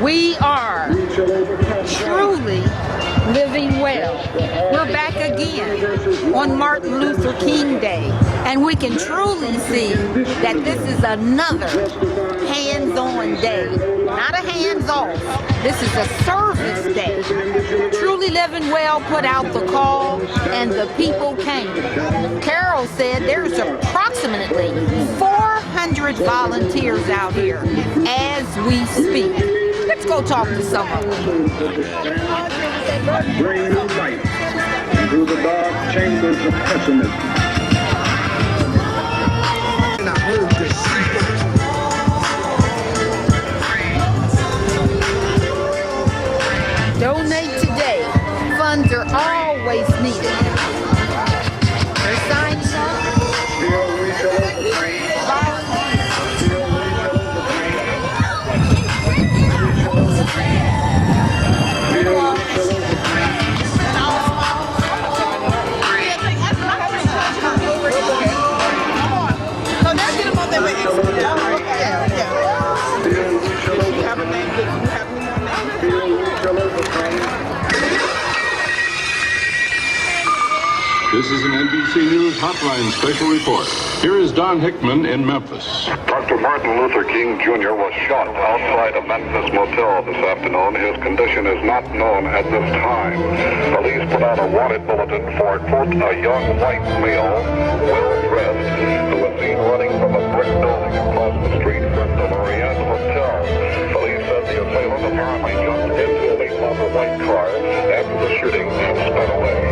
We are truly living well. We're back again on Martin Luther King Day, and we can truly see that this is another hands-on day, not a hands-off. This is a service day. Truly Living Well put out the call, and the people came. Carol said there's approximately 400 volunteers out here as we speak. Let's go talk to some of them. Bring new light into the dark chambers of pessimism. And I heard this. Donate today. Funds are always needed. They're signing up. Still we shall overcome. This is an NBC News Hotline special report. Here is Don Hickman in Memphis. Dr. Martin Luther King Jr. was shot outside a Memphis motel this afternoon. His condition is not known at this time. Police put out a wanted bulletin for, quote, a young white male, well-dressed, who was seen running from a brick building across the street from the Lorient Hotel. Police said the assailant apparently jumped into a late-model white car after the shooting sped away.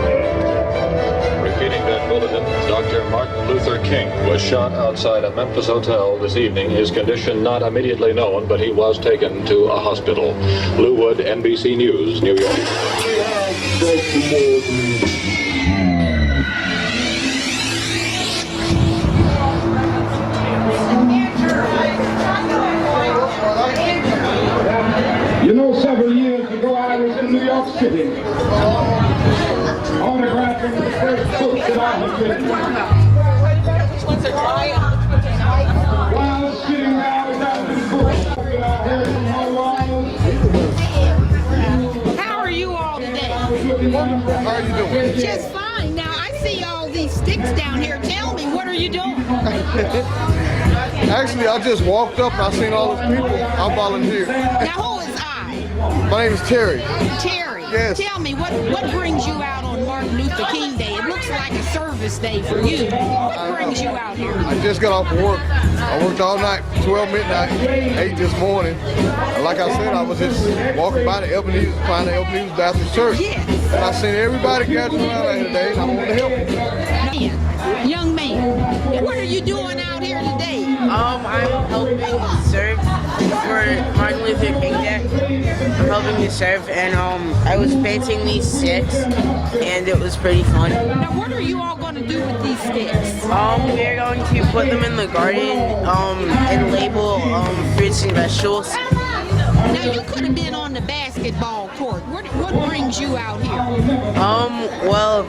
Repeating that bulletin, Dr. Martin Luther King was shot outside a Memphis hotel this evening. His condition not immediately known, but he was taken to a hospital. Lou Wood, NBC News, New York. You know, several years ago I was in New York City, autographing the first book that I had written. While I was sitting there, I was out in the book, and I heard from my walls. How are you all today? How are you doing? Just fine. Now, I see all these sticks down here. Tell me, what are you doing? Actually, I just walked up and I seen all those people. I volunteered. Now, who is I? My name is Terry. Terry. Yes. Tell me, what brings you out on Martin Luther King Day? It looks like a service day for you. What brings you out here? I just got off of work. I worked all night, 12 midnight, 8 this morning. And like I said, I was just walking by the Ebenezer, find the Ebenezer Baptist Church. Yes. And I seen everybody gathered around here today, and I wanted to help them. Young man, what are you doing out here today? I'm helping serve for Martin Luther King Day. I'm helping to serve, and I was painting these sticks, and it was pretty fun. Now, what are you all going to do with these sticks? We're going to put them in the garden and label fruits and vegetables. Now, you could have been on the basketball court. What brings you out here? Well,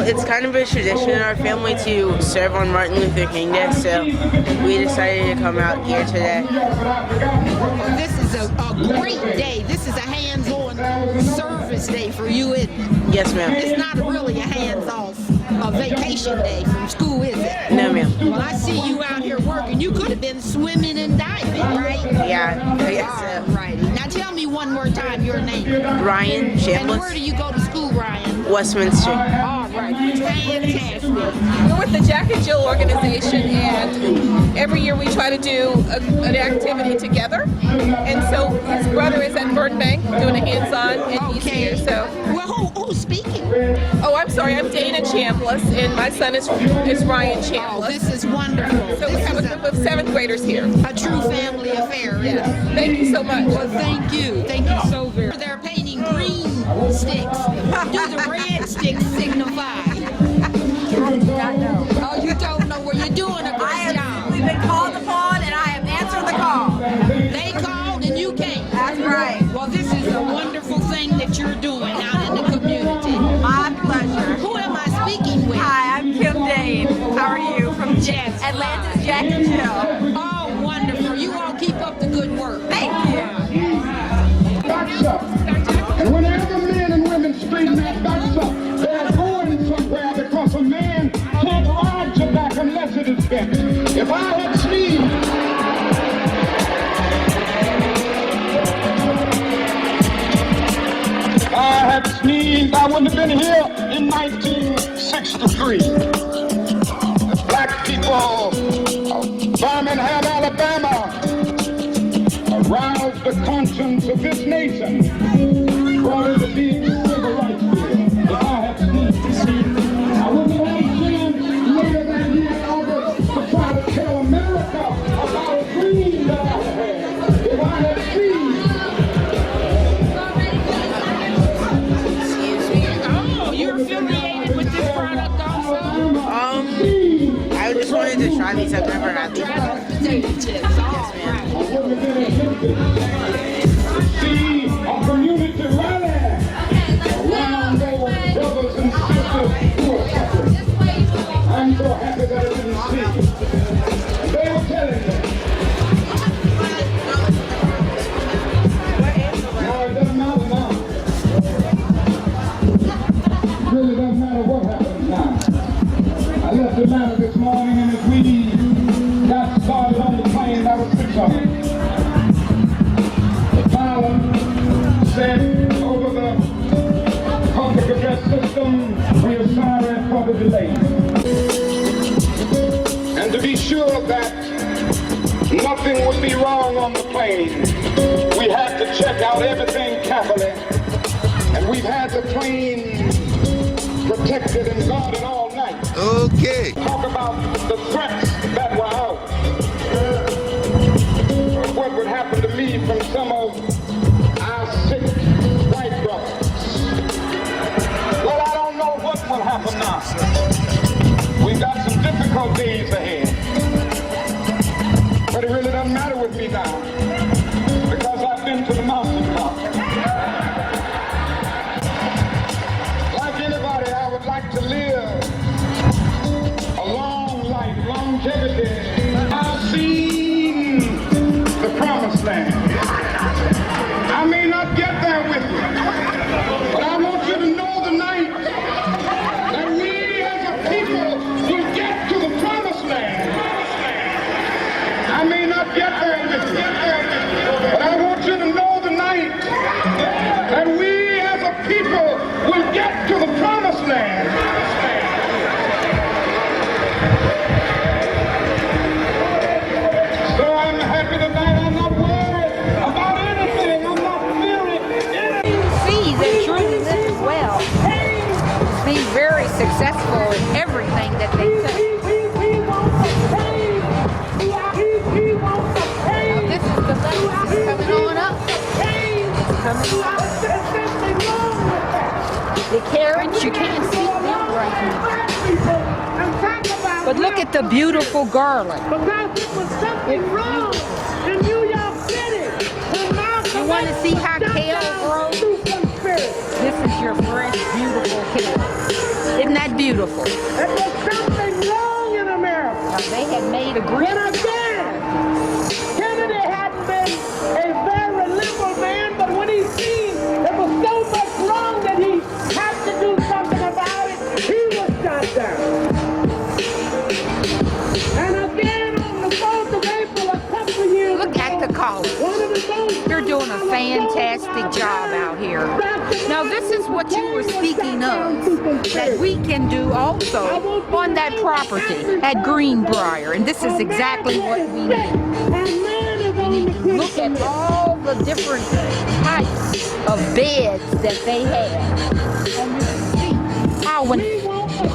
it's kind of a tradition in our family to serve on Martin Luther King Day, so we decided to come out here today. Well, this is a great day. This is a hands-on service day for you, isn't it? Yes, ma'am. It's not really a hands-off vacation day from school, is it? No, ma'am. Well, I see you out here working. You could have been swimming and diving, right? Yeah, I guess so. All righty. Now tell me one more time your name. Ryan Chambliss. And where do you go to school, Ryan? Westminster. All right. Fantastic. We're with the Jack and Jill organization, and every year we try to do an activity together. And so his brother is at Burbank doing a hands-on, and he's here. So, well, who's speaking? Oh, I'm sorry. I'm Dana Chambliss, and my son is Ryan Chambliss. Oh, this is wonderful. So we have a group of 7th graders here. A true family affair. Yes. Thank you so much. Well, thank you. Thank you so very much. They're painting green sticks. Do the red sticks signify? I do not know. Oh, you don't know. Well, you're doing a great job. We've been called upon, and I have answered the call. They called and you came. That's right. Well, this is a wonderful thing that you're doing out in the community. My pleasure. Who am I speaking with? Hi, I'm Kim Dane. How are you? From Yes. Atlanta. Jack and Jill. Oh, wonderful. You all keep up the good work. Thank you. Backs up. And whenever men and women straighten their backs up, they're going somewhere because a man can't ride your back unless it is bent. If I had sneezed, I wouldn't have been here in 1963. The black people of Birmingham, Alabama, aroused the conscience of this nation. Brought it to be the civil rights bill. If I had sneezed, I wouldn't have had a chance later that year in August to try to tell America about a dream that I had. If I had sneezed, Affiliated with this product also? I just wanted to try these. I've never had these. Yes, see a community rally around those brothers and sisters who are suffering. I'm so happy that I didn't see. They were telling me. Now it doesn't matter now. It really doesn't matter what happens now. I left Atlanta this morning, and as we got started on the plane, there were 6 of them. The pilot said over the public address system, we are sorry for the delay. And to be sure that nothing would be wrong on the plane, we had to check out everything carefully. And we've had the plane protected and guarded all night. Okay. Talk about the threats that were out. What would happen to me from some of our sick white brothers? Well, I don't know what will happen now. We've got some difficult days ahead. But it really doesn't matter with me now, because I've been to the mountaintop. Like anybody, I would like to live a long life, longevity. I've seen the promised land. I may not get there with you, but I want you to know tonight that we as a people will get to the promised land. I may not get there with you, but I want you to know tonight that we as a people will get to the promised land. So I'm happy tonight. I'm not worried about anything. I'm not fearing anything. See that truly live well. Be very successful in everything that they do. Now this is the level that's coming on up. It's coming up. The carrots, you can't see them right now. But look at the beautiful garland. Because it was something wrong in New York City. You want to see how kale grows? This is your fresh, beautiful kale. Isn't that beautiful? There was something wrong in America. Now, they had made a great. And again, Kennedy hadn't been a very liberal man, but when he seen there was so much wrong that he had to do something about it, he was shot down. And again, on the 4th of April, a couple of years Look at the college. They're doing a fantastic job out here. Now, this is what you were speaking of, that we can do also on that property at Greenbrier. And this is exactly what we need. We need to look at all the different types of beds that they have. And you can see how when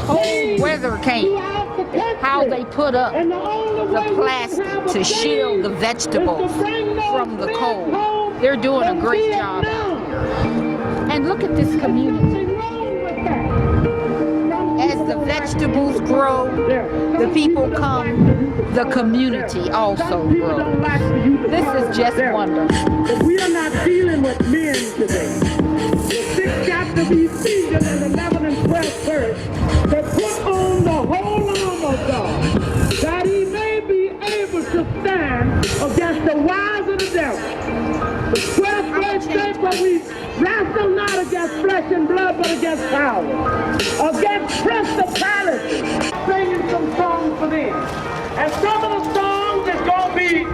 cold weather came, how they put up the plastic to shield the vegetables from the cold. They're doing a great job out here. And look at this community. As the vegetables grow, the people come, the community also grows. This is just wonderful. But we are not dealing with men today. The 6th chapter of Ephesians and 11 and 12 verse, to put on the whole armor of God, that he may be we wrestle not against flesh and blood, but against power, against principalities. Singing some songs for them. And some of the songs is going to be,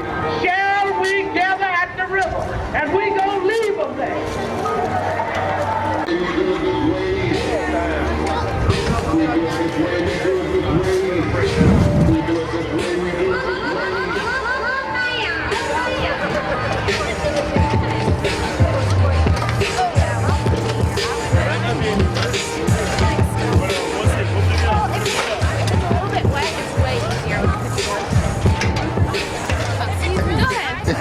shall we gather at the river? And we going to leave them there.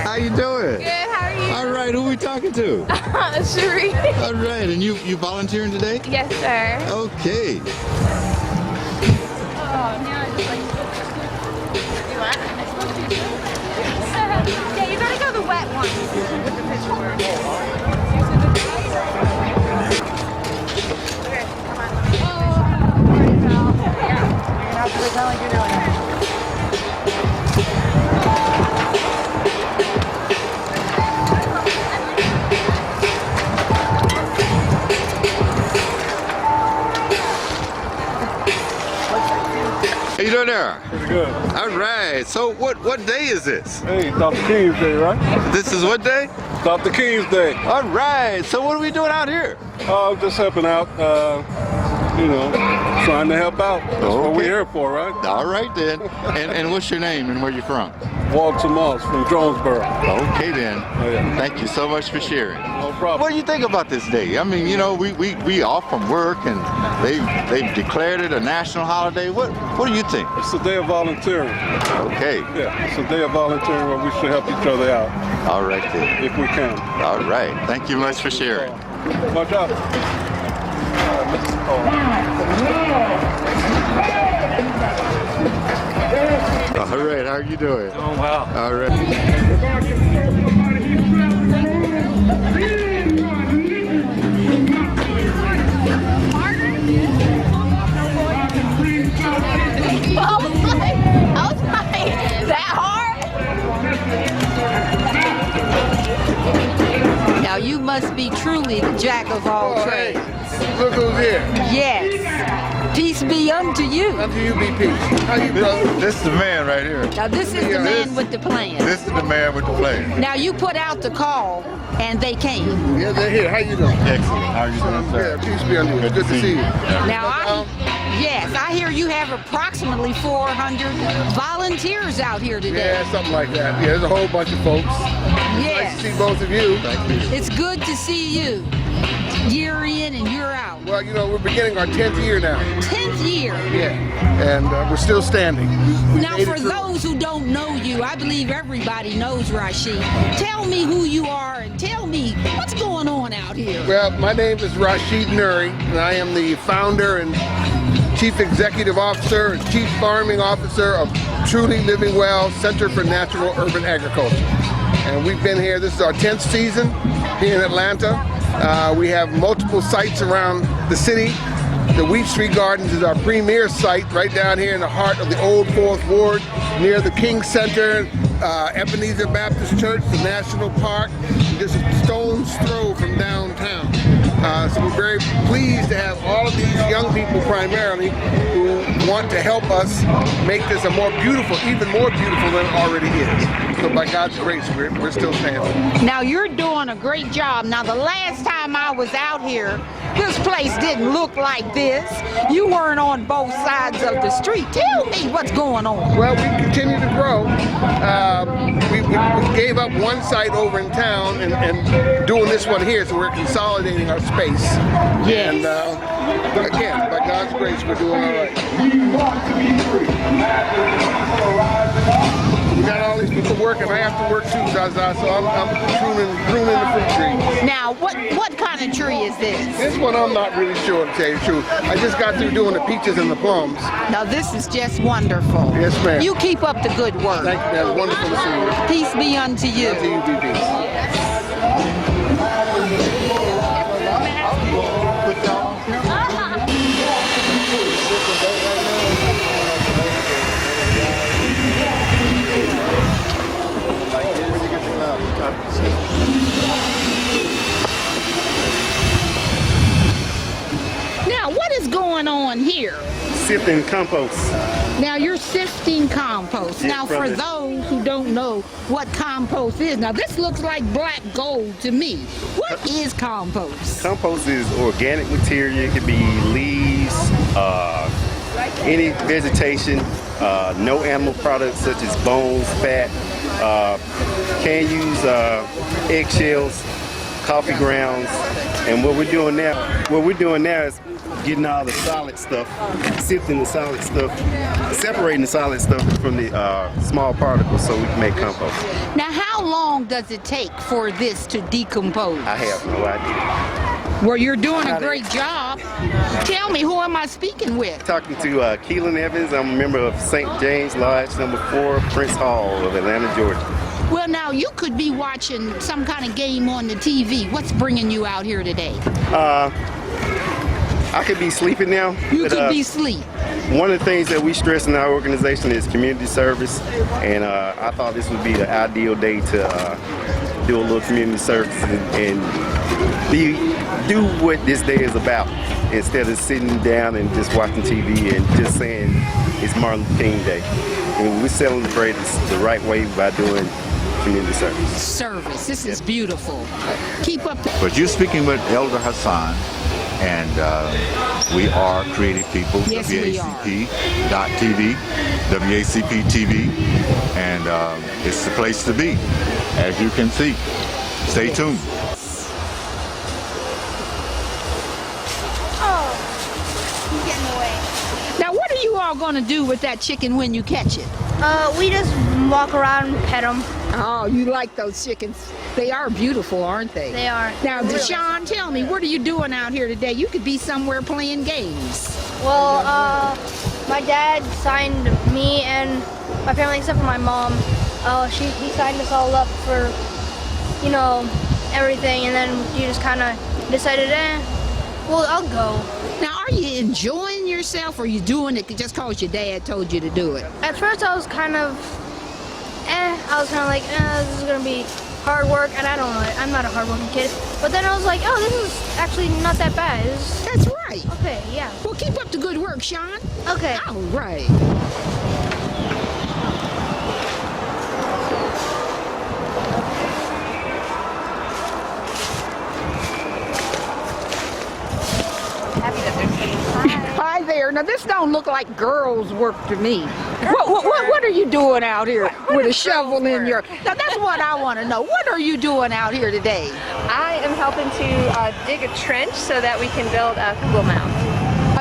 How you doing? Good, how are you? All right, who we talking to? Cherie. All right, and you volunteering today? Yes, sir. Okay. Oh, now I just like. You what? Yeah, you better go the wet one with the pitchfork. Okay, come on. How you doing there? Pretty good. All right. So what day is this? Hey, Dr. King's Day, right? This is what day? Dr. King's Day. All right. So what are we doing out here? Just helping out, you know, trying to help out. That's what we're here for, right? All right then. And what's your name and where you from? Walter Moss from Jonesboro. Okay then. Oh, yeah. Thank you so much for sharing. No problem. What do you think about this day? I mean, you know, we off from work and they've declared it a national holiday. What do you think? It's a day of volunteering. Okay. Yeah, it's a day of volunteering where we should help each other out. All right then. If we can. All right. Thank you much for sharing. Watch out. All right. How are you doing? Doing well. All right. I was like, that hard? Now you must be truly the jack of all trades. Look who's here. Yes. Peace be unto you. Unto you be peace. How you, brother? This is the man right here. Now this is the man with the plan. This is the man with the plan. Now you put out the call and they came. Yeah, they're here. How you doing? Excellent. How are you doing, sir? Yeah, peace be unto you. Good to see you. Now yes, I hear you have approximately 400 volunteers out here today. Yeah, something like that. Yeah, there's a whole bunch of folks. Yes. Nice to see both of you. Thank you. It's good to see you. Year in and year out. Well, you know, we're beginning our 10th year now. 10th year. Yeah, and we're still standing. We Now, made it for through. those who don't know you, I believe everybody knows Rashid. Tell me who you are and tell me what's going on out here. Well, my name is Rashid Nuri, and I am the founder and Chief Executive Officer and Chief Farming Officer of Truly Living Well Center for Natural Urban Agriculture. And we've been here, this is our 10th season here in Atlanta. We have multiple sites around the city. The Wheat Street Gardens is our premier site right down here in the heart of the old 4th Ward near the King Center, Ebenezer Baptist Church, the National Park, just a stone's throw from downtown. So we're very pleased to have all of these young people primarily who want to help us make this a more beautiful, even more beautiful than it already is. So by God's grace, we're still standing. Now, you're doing a great job. Now, the last time I was out here, this place didn't look like this. You weren't on both sides of the street. Tell me what's going on. Well, we continue to grow. We gave up one site over in town and doing this one here, so we're consolidating our space. Yes. And again, by God's grace, we're doing all right. We got all these people working. I have to work too, Zaza, so I'm pruning the fruit tree. Now, what kind of tree is this? This one I'm not really sure, to tell you the truth. I just got through doing the peaches and the plums. Now, this is just wonderful. Yes, ma'am. You keep up the good work. Thank you, man. It's wonderful to see you. Peace be unto you. Unto you be peace. going on here? Sifting compost. Now you're sifting compost. Yeah, Now for those who don't know what compost is, now this looks like black gold to me. What is compost? Compost is organic material. It could be leaves, any vegetation, no animal products such as bones, fat. Can use eggshells, coffee grounds, and what we're doing now is getting all the solid stuff, sifting the solid stuff, separating the solid stuff from the small particles so we can make compost. Now how long does it take for this to decompose? I have no idea. Well, you're doing a great job. Tell me, who am I speaking with? Talking to Keelan Evans. I'm a member of St. James Lodge number 4, Prince Hall of Atlanta, Georgia. Well, now you could be watching some kind of game on the TV. What's bringing you out here today? I could be sleeping now. You could be asleep. One of the things that we stress in our organization is community service, and I thought this would be the ideal day to do a little community service and do what this day is about, instead of sitting down and just watching TV and just saying it's Martin Luther King Day. And we celebrate this the right way by doing community service. This is beautiful. Keep up the... But you're speaking with Elder Hassan, and we are creative people. Yes, we are. WACP.tv, WACPtv, and it's the place to be, as you can see. Stay tuned. Now, what are you all going to do with that chicken when you catch it? We just walk around and pet them. Oh, you like those chickens. They are beautiful, aren't they? They are. Now, Deshaun, tell me, what are you doing out here today? You could be somewhere playing games. Well, my dad signed me and my family, except for my mom. He signed us all up for, you know, everything, and then he just kind of decided, well, I'll go. Now, are you enjoying yourself, or are you doing it just because your dad told you to do it? At first, I was kind of, like, this is gonna be hard work, and I don't know, I'm not a hard-working kid. But then I was like, oh, this is actually not that bad. That's right. Okay, yeah. Well, keep up the good work, Sean. Okay. All right. Hi there. Now this don't look like girls' work to me. What are you doing out here with a shovel in your... Now that's what I want to know. What are you doing out here today? I am helping to dig a trench so that we can build a Kugel mound.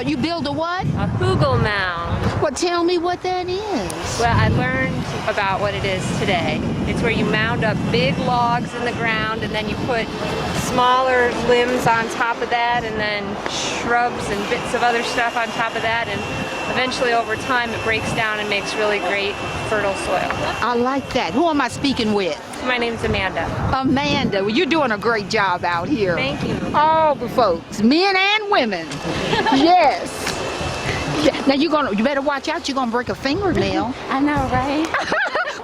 You build a what? A Kugel mound. Well, tell me what that is. Well, I learned about what it is today. It's where you mound up big logs in the ground, and then you put smaller limbs on top of that, and then shrubs and bits of other stuff on top of that, and eventually over time it breaks down and makes really great fertile soil. I like that. Who am I speaking with? My name's Amanda. Amanda, well, you're doing a great job out here. Thank you. All the folks, men and women. Yes. Now you better watch out. You're gonna break a fingernail. I know, right?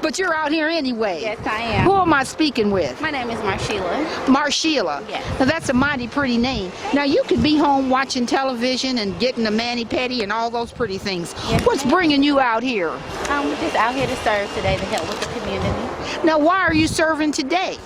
But you're out here anyway. Yes, I am. Who am I speaking with? My name is Marshila. Marshila. Yes. Now that's a mighty pretty name. Now you could be home watching television and getting a mani-pedi and all those pretty things. Yes, What's bringing you out here? We're just out here to serve today to help with the community. Now why are you serving today?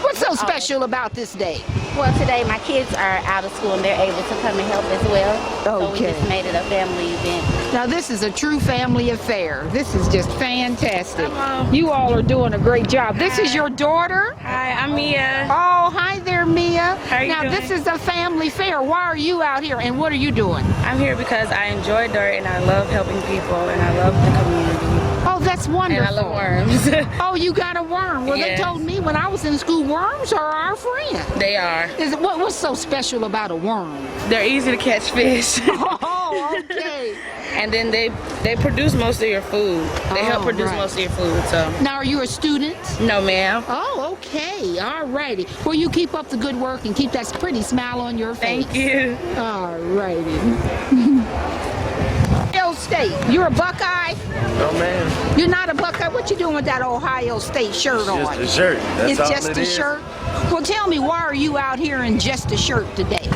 What's so special about this day? Well, today my kids are out of school and they're able to come and help as well. So we just made it a family event. Now this is a true family affair. This is just fantastic. You all are doing a great job. This is your daughter? Hi, I'm Mia. Oh, hi there, Mia. How are you now doing? This is a family fair. Why are you out here and what are you doing? I'm here because I enjoy dirt and I love helping people and I love the community. Oh, that's wonderful. And I love worms. Oh, you got a worm. Well, Yes. They told me when I was in school, worms are our friend. They are. What's so special about a worm? They're easy to catch fish. Oh, okay. And then they produce most of your food. They help produce most of your food, so. Now, are you a student? No, ma'am. Oh, okay. All righty. Well, you keep up the good work and keep that pretty smile on your face. Thank you. All righty. Ohio State. You're a Buckeye? No, ma'am. You're not a Buckeye? What you doing with that Ohio State shirt on? It's just a shirt. That's it's all just it a is. shirt? Well, tell me, why are you out here in just a shirt today?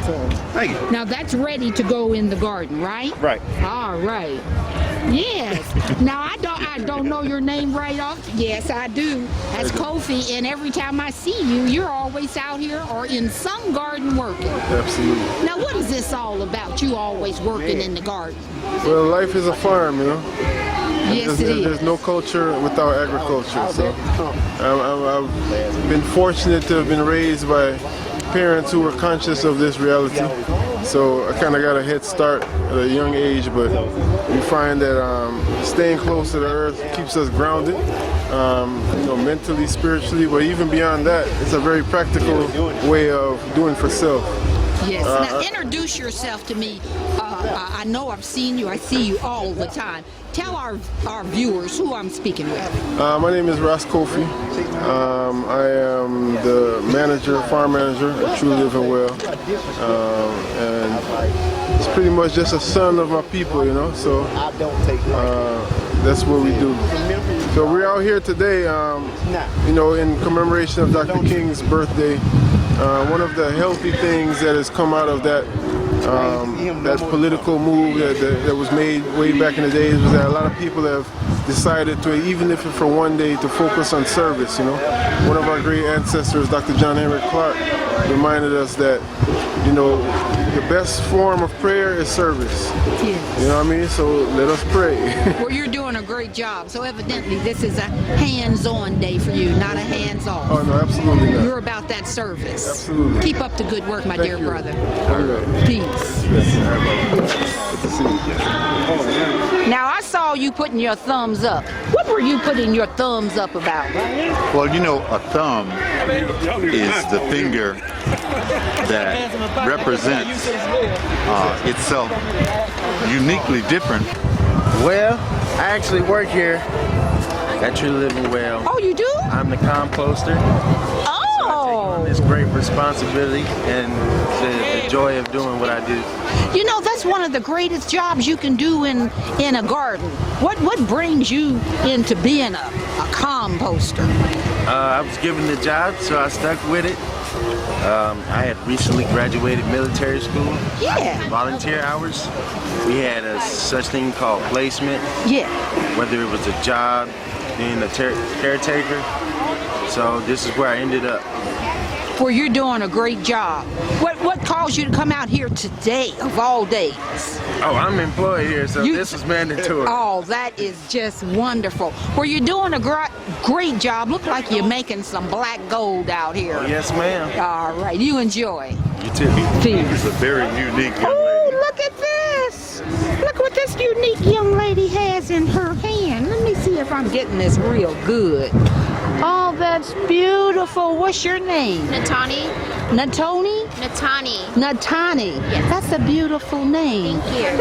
Thank you. Now that's ready to go in the garden, right? Right. All right. Yes. Now I don't know your name right off. Yes, I do. That's Kofi, and every time I see you, you're always out here or in some garden working. Absolutely. Now what is this all about? You always working in the garden? Well, life is a farm, you know. Yes, it is. There's no culture without agriculture. So I've been fortunate to have been raised by parents who were conscious of this reality. So I kind of got a head start at a young age, but we find that staying close to the earth keeps us grounded, you know, mentally, spiritually, but even beyond that, it's a very practical way of doing for self. Yes. Now introduce yourself to me. I know I've seen you. I see you all the time. Tell our viewers who I'm speaking with. My name is Ross Kofi. I am the manager, farm manager at True Living Well. And it's pretty much just a son of my people, you know, so that's what we do. So we're out here today, you know, in commemoration of Dr. King's birthday. One of the healthy things that has come out of that political move that was made way back in the days was that a lot of people have decided to, even if it's for one day, to focus on service, you know. One of our great ancestors, Dr. John Henry Clark, reminded us that, you know, the best form of prayer is service. Yes. You know what I mean? So let us pray. Well, you're doing a great job. So evidently this is a hands-on day for you, not a hands-off. Oh, no, absolutely not. You're about that service. Absolutely. Keep up the good work, my dear brother. Right. Peace. Good to see you. Now, I saw you putting your thumbs up. What were you putting your thumbs up about? Well, you know, a thumb is the finger that represents itself uniquely different. Well, I actually work here at True Living Well. Oh, you do? I'm the composter. Oh! It's great responsibility and the joy of doing what I do. You know, that's one of the greatest jobs you can do in a garden. What brings you into being a composter? I was given the job, so I stuck with it. I had recently graduated military school. Yeah. Volunteer hours. We had a such thing called placement. Yeah. Whether it was a job, being a caretaker. So this is where I ended up. Well, you're doing a great job. What caused you to come out here today, of all days? Oh, I'm employed here, so this is mandatory. Oh, that is just wonderful. Well, you're doing a great job. Look like you're making some black gold out here. Oh, yes, ma'am. All right, you enjoy. You too. She's a very unique young lady. Oh, look at this. Look what this unique young lady has in her hand. Let me see if I'm getting this real good. Oh, that's beautiful. What's your name? Natani. Natoni? Natani. Natani. Yes. That's a beautiful name. Thank you.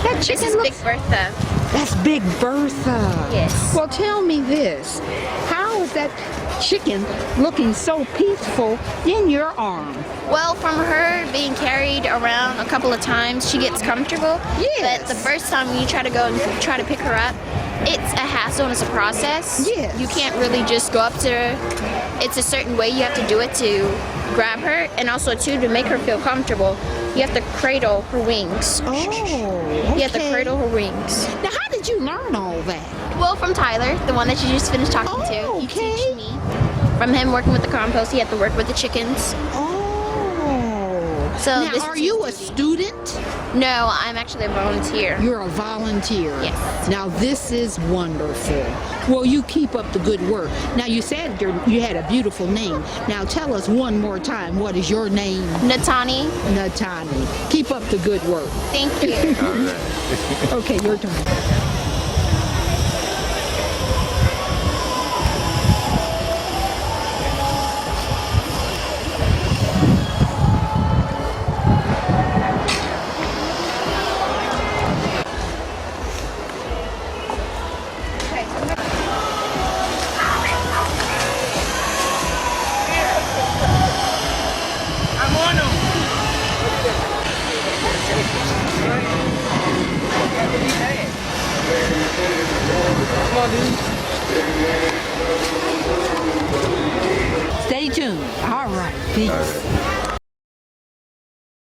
That chicken This is looks... Big Bertha. That's Big Bertha. Yes. Well, tell me this. How is that chicken looking so peaceful in your arm? Well, from her being carried around a couple of times, she gets comfortable. Yes. But the first time when you try to go and try to pick her up, it's a hassle and it's a process. Yes. You can't really just go up to her. It's a certain way you have to do it to grab her, and also too to make her feel comfortable. You have to cradle her wings. Oh, okay. You have to cradle her wings. Now, how did you learn all that? Well, from Tyler, the one that you just finished talking to. He teach me. From him working with the compost, he had to work with the chickens. Oh. So now, are you a student? No, I'm actually a volunteer. You're a volunteer. Yes. Now, this is wonderful. Well, you keep up the good work. Now, you said you had a beautiful name. Now, tell us one more time, what is your name? Natani. Natani. Keep up the good work. Thank you. All right. Okay, your turn. Peace.